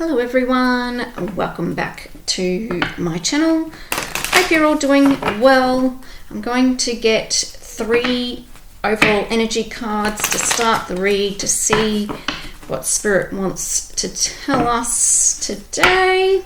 Hello everyone, welcome back to my channel. Hope you're all doing well. I'm going to get 3 overall energy cards to start the read to see what Spirit wants to tell us today.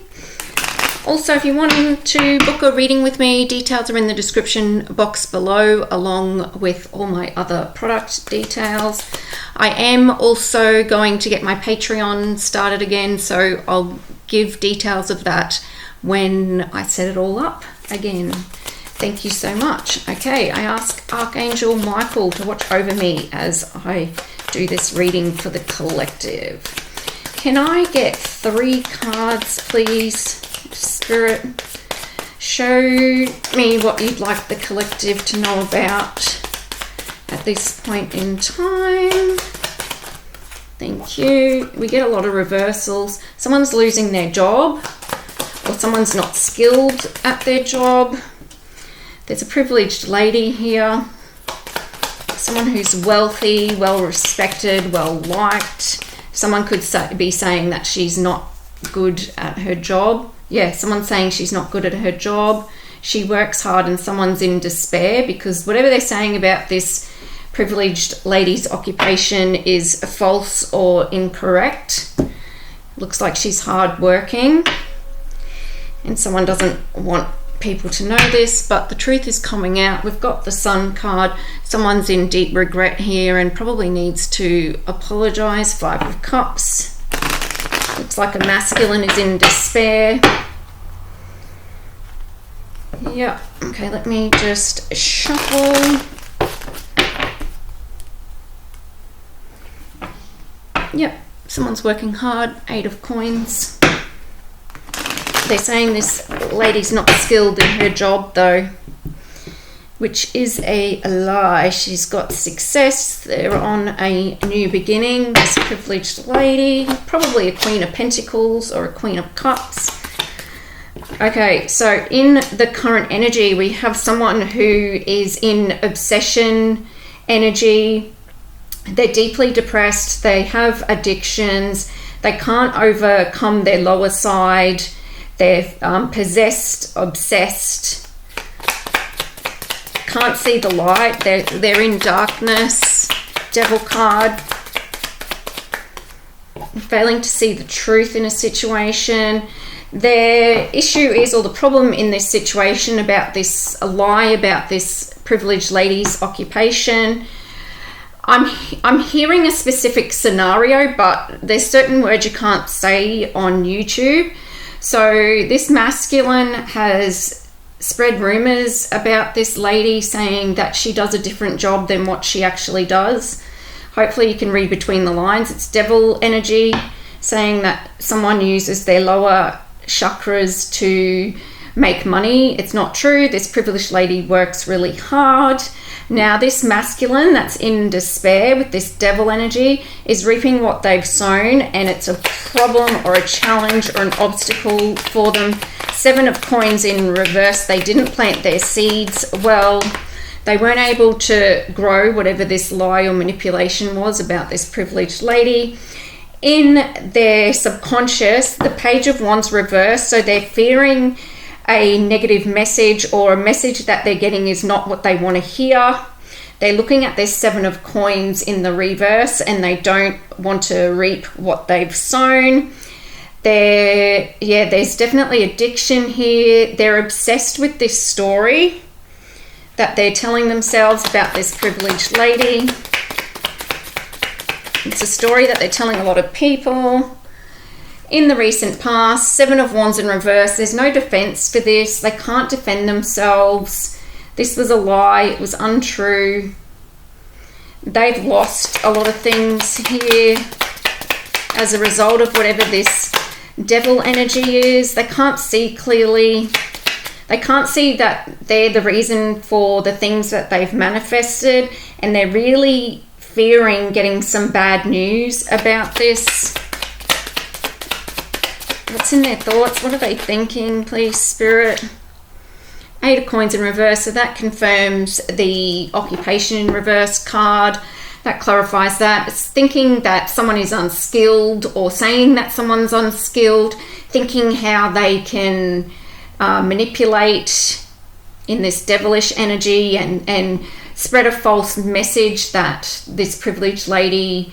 Also, if you want to book a reading with me, details are in the description box below, along with all my other product details. I am also going to get my Patreon started again, so I'll give details of that when I set it all up again. Thank you so much. Okay, I ask Archangel Michael to watch over me as I do this reading for the collective. Can I get 3 cards, please? Spirit, show me what you'd like the collective to know about at this point in time. Thank you. We get a lot of reversals. Someone's losing their job, or someone's not skilled at their job. There's a privileged lady here. Someone who's wealthy, well respected, well liked. Someone could be saying that she's not good at her job. Yeah, someone's saying she's not good at her job. She works hard and someone's in despair because whatever they're saying about this privileged lady's occupation is false or incorrect. Looks like she's hard working and someone doesn't want people to know this, but the truth is coming out. We've got the Sun card. Someone's in deep regret here and probably needs to apologize. 5 of Cups. Looks like a masculine is in despair. Yeah, okay, let me just shuffle. Yep, someone's working hard. 8 of Coins. They're saying this lady's not skilled in her job though, which is a lie. She's got success. They're on a new beginning. This privileged lady, probably a Queen of Pentacles or a Queen of Cups. Okay, so in the current energy, we have someone who is in obsession energy. They're deeply depressed. They have addictions. They can't overcome their lower side. They're possessed, obsessed. Can't see the light. They're in darkness. Devil card. Failing to see the truth in a situation. Their issue is, or the problem in this situation about this, a lie about this privileged lady's occupation. I'm hearing a specific scenario, but there's certain words you can't say on YouTube. So this masculine has spread rumors about this lady saying that she does a different job than what she actually does. Hopefully you can read between the lines. It's devil energy saying that someone uses their lower chakras to make money. It's not true. This privileged lady works really hard. Now this masculine that's in despair with this devil energy is reaping what they've sown, and it's a problem or a challenge or an obstacle for them. 7 of Coins in reverse. They didn't plant their seeds well. They weren't able to grow whatever this lie or manipulation was about this privileged lady. In their subconscious, the Page of Wands reversed, so they're fearing a negative message, or a message that they're getting is not what they want to hear. They're looking at their 7 of Coins in the reverse and they don't want to reap what they've sown. There's definitely addiction here. They're obsessed with this story that they're telling themselves about this privileged lady. It's a story that they're telling a lot of people. In the recent past, 7 of Wands in reverse. There's no defense for this. They can't defend themselves. This was a lie. It was untrue. They've lost a lot of things here as a result of whatever this devil energy is. They can't see clearly. They can't see that they're the reason for the things that they've manifested, and they're really fearing getting some bad news about this. What's in their thoughts? What are they thinking, please, Spirit? 8 of Coins in reverse, so that confirms the occupation in reverse card. that clarifies that. It's thinking that someone is unskilled, or saying that someone's unskilled, thinking how they can manipulate in this devilish energy and spread a false message that this privileged lady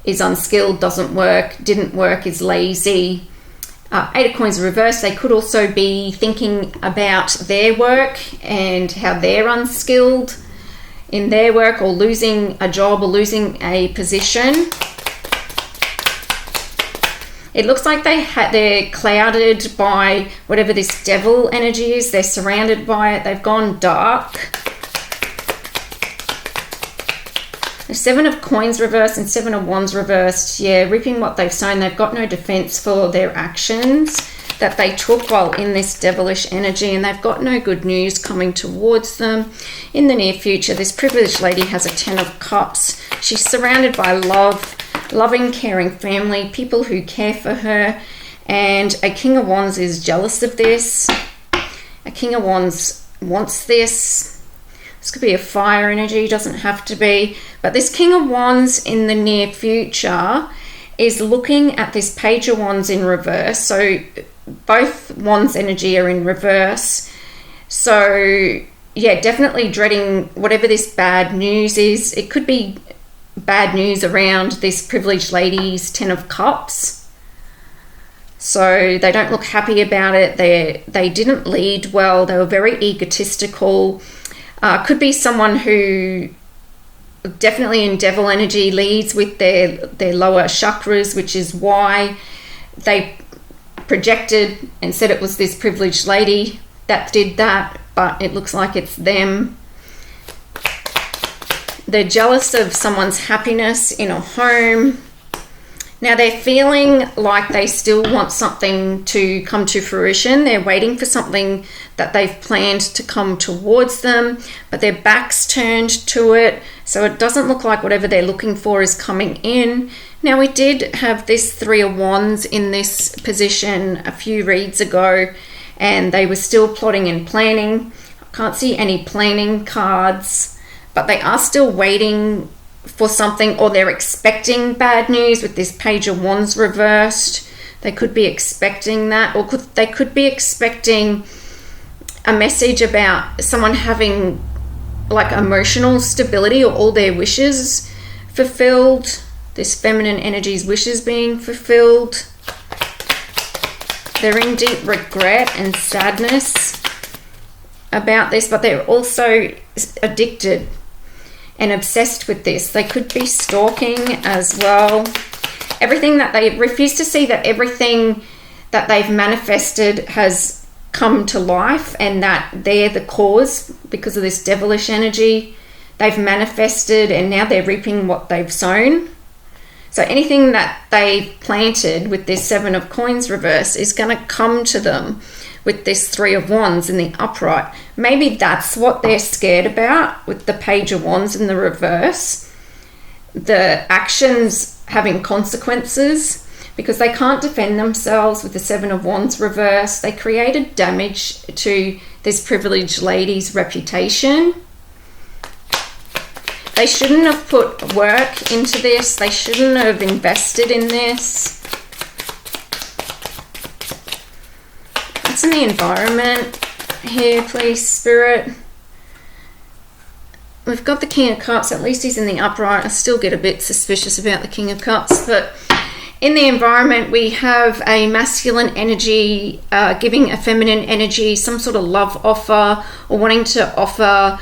is unskilled, doesn't work, didn't work, is lazy. Eight of Coins reversed, they could also be thinking about their work and how they're unskilled in their work, or losing a job or losing a position. It looks like they're clouded by whatever this devil energy is. They're surrounded by it. They've gone dark. The Seven of Coins reversed and Seven of Wands reversed. Yeah, reaping what they've sown. They've got no defense for their actions that they took while in this devilish energy, and they've got no good news coming towards them in the near future. This privileged lady has a 10 of Cups. She's surrounded by love, loving, caring family, people who care for her, and a King of Wands is jealous of this. A King of Wands wants this. This could be a fire energy, doesn't have to be. But this King of Wands in the near future is looking at this Page of Wands in reverse. So both Wands energy are in reverse. So yeah, definitely dreading whatever this bad news is. It could be bad news around this privileged lady's 10 of Cups. So they don't look happy about it. They didn't lead well. They were very egotistical. Could be someone who definitely in devil energy leads with their lower chakras, which is why they projected and said it was this privileged lady that did that, but it looks like it's them. They're jealous of someone's happiness in a home. Now they're feeling like they still want something to come to fruition. They're waiting for something that they've planned to come towards them, but their back's turned to it. So it doesn't look like whatever they're looking for is coming in. Now we did have this Three of Wands in this position a few reads ago, and they were still plotting and planning. I can't see any planning cards, but they are still waiting for something, or they're expecting bad news with this Page of Wands reversed. They could be expecting that, or they could be expecting a message about someone having like emotional stability, or all their wishes fulfilled. This feminine energy's wishes being fulfilled. They're in deep regret and sadness about this, but they're also addicted and obsessed with this. They could be stalking as well. Everything that they refuse to see, that everything that they've manifested has come to life, and that they're the cause because of this devilish energy. They've manifested, and now they're reaping what they've sown. So anything that they've planted with this Seven of Coins reverse is going to come to them with this Three of Wands in the upright. Maybe that's what they're scared about with the Page of Wands in the reverse. The actions having consequences, because they can't defend themselves with the Seven of Wands reverse. They created damage to this privileged lady's reputation. They shouldn't have put work into this. They shouldn't have invested in this. What's in the environment here, please, Spirit? We've got the King of Cups. At least he's in the upright. I still get a bit suspicious about the King of Cups, but in the environment we have a masculine energy giving a feminine energy some sort of love offer, or wanting to offer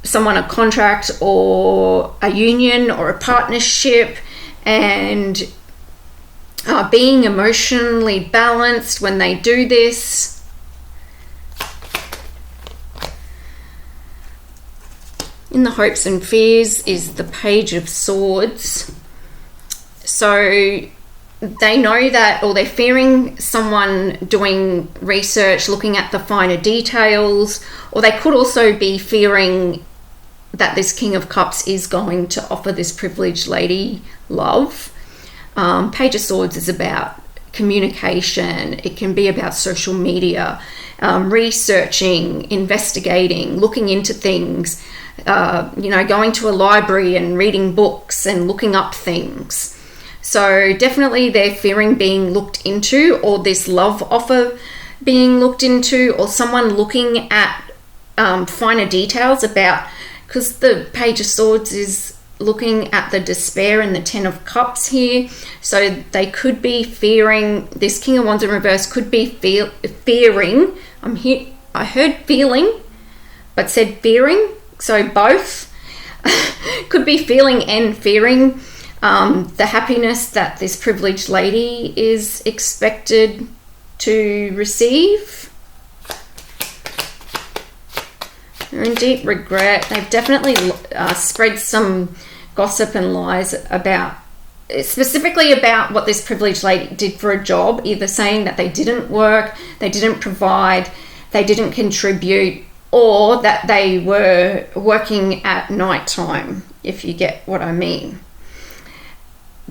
someone a contract or a union or a partnership, and being emotionally balanced when they do this. In the hopes and fears is the Page of Swords. So they know that, or they're fearing someone doing research, looking at the finer details, or they could also be fearing that this King of Cups is going to offer this privileged lady love. Page of Swords is about communication. It can be about social media, researching, investigating, looking into things, you know, going to a library and reading books and looking up things. So definitely they're fearing being looked into, or this love offer being looked into, or someone looking at finer details about, because the Page of Swords is looking at the despair and the Ten of Cups here. So they could be fearing, this King of Wands in reverse could be fearing. I heard feeling, but said fearing. So both could be feeling and fearing the happiness that this privileged lady is expected to receive. They're in deep regret. They've definitely spread some gossip and lies about, specifically about what this privileged lady did for a job, either saying that they didn't work, they didn't provide, they didn't contribute, or that they were working at night time, if you get what I mean.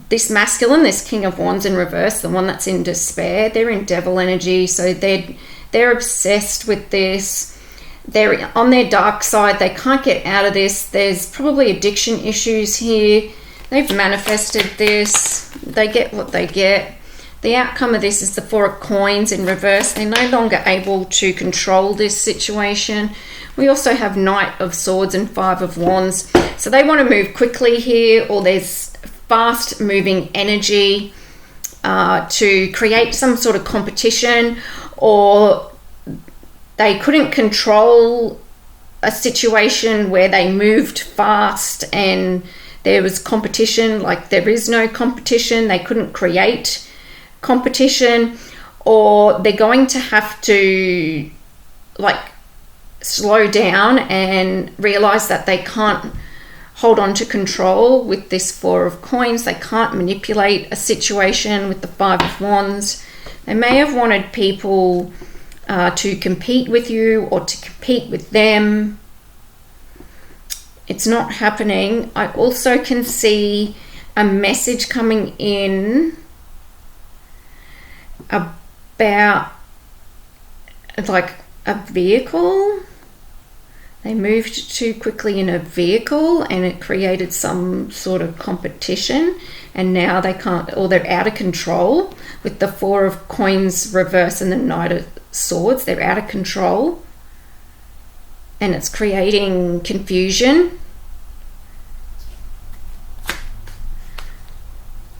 This masculine, this King of Wands in reverse, the one that's in despair, they're in devil energy, so they're obsessed with this. They're on their dark side. They can't get out of this. There's probably addiction issues here. They've manifested this. They get what they get. The outcome of this is the Four of Coins in reverse. They're no longer able to control this situation. We also have Knight of Swords and Five of Wands. So they want to move quickly here, or there's fast moving energy to create some sort of competition, or they couldn't control a situation where they moved fast and there was competition. Like, there is no competition. They couldn't create competition, or they're going to have to like slow down and realize that they can't hold on to control with this Four of Coins. They can't manipulate a situation with the Five of Wands. They may have wanted people to compete with you or to compete with them. It's not happening. I also can see a message coming in about like a vehicle. They moved too quickly in a vehicle and it created some sort of competition, and now they can't, or they're out of control with the Four of Coins reverse and the Knight of Swords. They're out of control and it's creating confusion.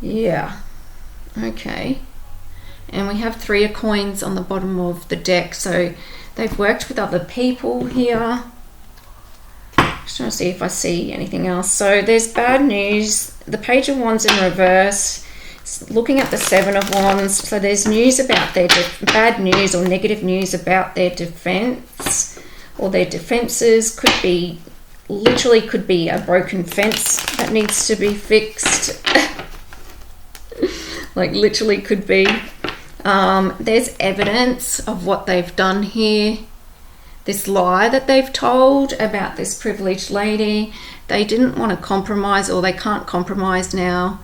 Yeah, okay. And we have Three of Coins on the bottom of the deck, so they've worked with other people here. Just trying to see if I see anything else. So there's bad news. The Page of Wands in reverse. Looking at the Seven of Wands. So there's news about their bad news or negative news about their defense, or their defenses. Could be, literally could be a broken fence that needs to be fixed. Like, literally could be. There's evidence of what they've done here. This lie that they've told about this privileged lady. They didn't want to compromise, or they can't compromise now.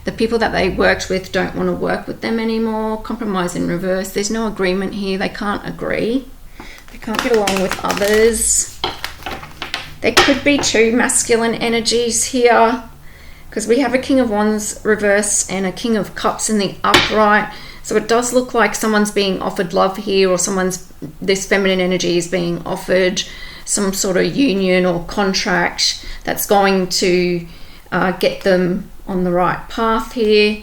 The people that they worked with don't want to work with them anymore. Compromise in reverse. There's no agreement here. They can't agree. They can't get along with others. There could be two masculine energies here, because we have a King of Wands reverse and a King of Cups in the upright. So it does look like someone's being offered love here, or this feminine energy is being offered some sort of union or contract that's going to get them on the right path here.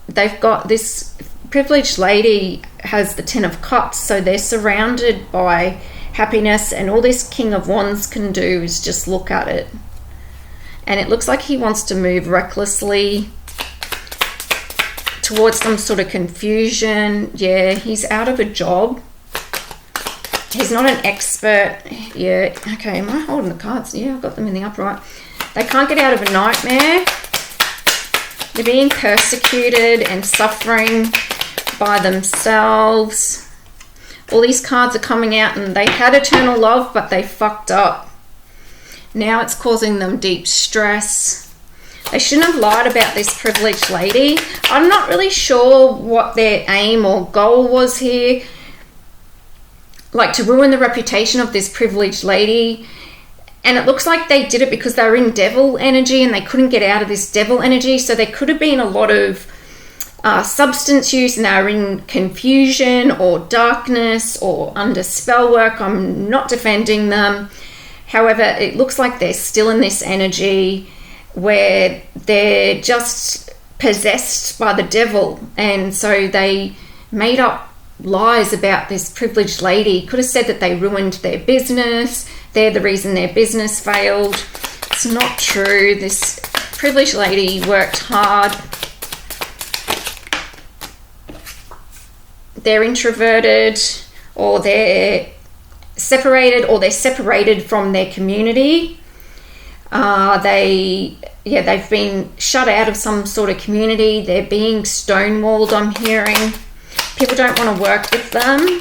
They've got this privileged lady has the Ten of Cups, so they're surrounded by happiness, and all this King of Wands can do is just look at it. And it looks like he wants to move recklessly towards some sort of confusion. Yeah, he's out of a job. He's not an expert. Yeah, okay, am I holding the cards? Yeah, I've got them in the upright. They can't get out of a nightmare. They're being persecuted and suffering by themselves. All these cards are coming out, and they had eternal love, but they fucked up. Now it's causing them deep stress. They shouldn't have lied about this privileged lady. I'm not really sure what their aim or goal was here. Like, to ruin the reputation of this privileged lady And it looks like they did it because they were in devil energy and they couldn't get out of this devil energy. So there could have been a lot of substance use, and they were in confusion or darkness or under spell work. I'm not defending them. However, it looks like they're still in this energy where they're just possessed by the devil. And so they made up lies about this privileged lady. Could have said that they ruined their business. They're the reason their business failed. It's not true. This privileged lady worked hard. They're introverted, or they're separated from their community. They've been shut out of some sort of community. They're being stonewalled, I'm hearing. People don't want to work with them.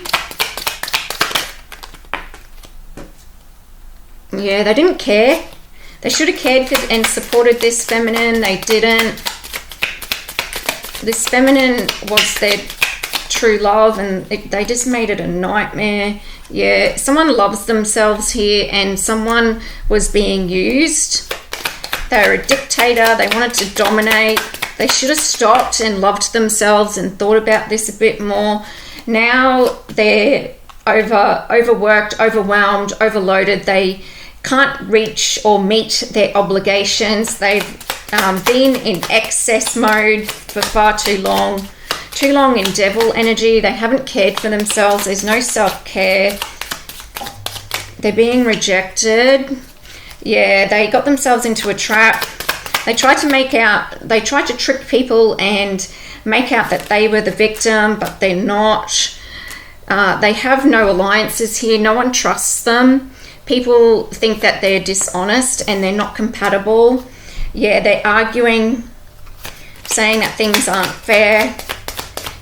Yeah, they didn't care. They should have cared and supported this feminine. They didn't. This feminine was their true love, and they just made it a nightmare. Yeah, someone loves themselves here, and someone was being used. They're a dictator. They wanted to dominate. They should have stopped and loved themselves and thought about this a bit more. Now they're overworked, overwhelmed, overloaded. They can't reach or meet their obligations. They've been in excess mode for far too long in devil energy. They haven't cared for themselves. There's no self-care. They're being rejected. Yeah, they got themselves into a trap. They tried to trick people and make out that they were the victim, but they're not. They have no alliances here. No one trusts them. People think that they're dishonest and they're not compatible. Yeah, they're arguing, saying that things aren't fair,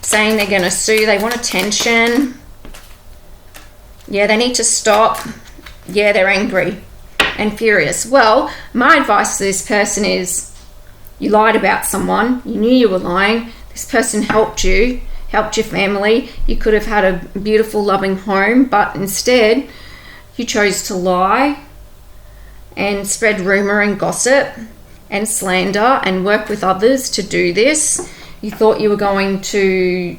saying they're going to sue. They want attention. Yeah, they need to stop. Yeah, they're angry and furious. Well, my advice to this person is, you lied about someone. You knew you were lying. This person helped you, helped your family. You could have had a beautiful, loving home, but instead you chose to lie and spread rumor and gossip and slander and work with others to do this. You thought you were going to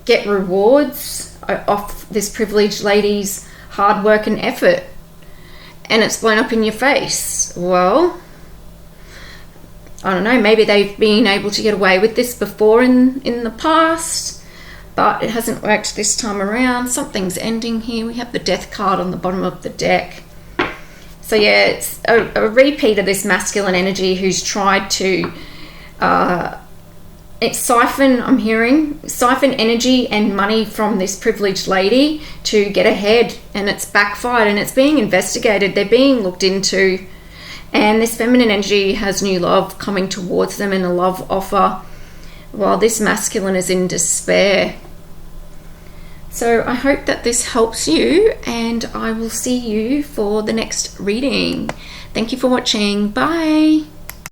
get rewards off this privileged lady's hard work and effort, and it's blown up in your face. Well, I don't know, maybe they've been able to get away with this before in the past, but it hasn't worked this time around. Something's ending here. We have the death card on the bottom of the deck. So yeah, it's a repeat of this masculine energy who's tried to siphon energy and money from this privileged lady to get ahead, and it's backfired and it's being investigated. They're being looked into, and this feminine energy has new love coming towards them in a love offer, while this masculine is in despair. So I hope that this helps you, and I will see you for the next reading. Thank you for watching. Bye.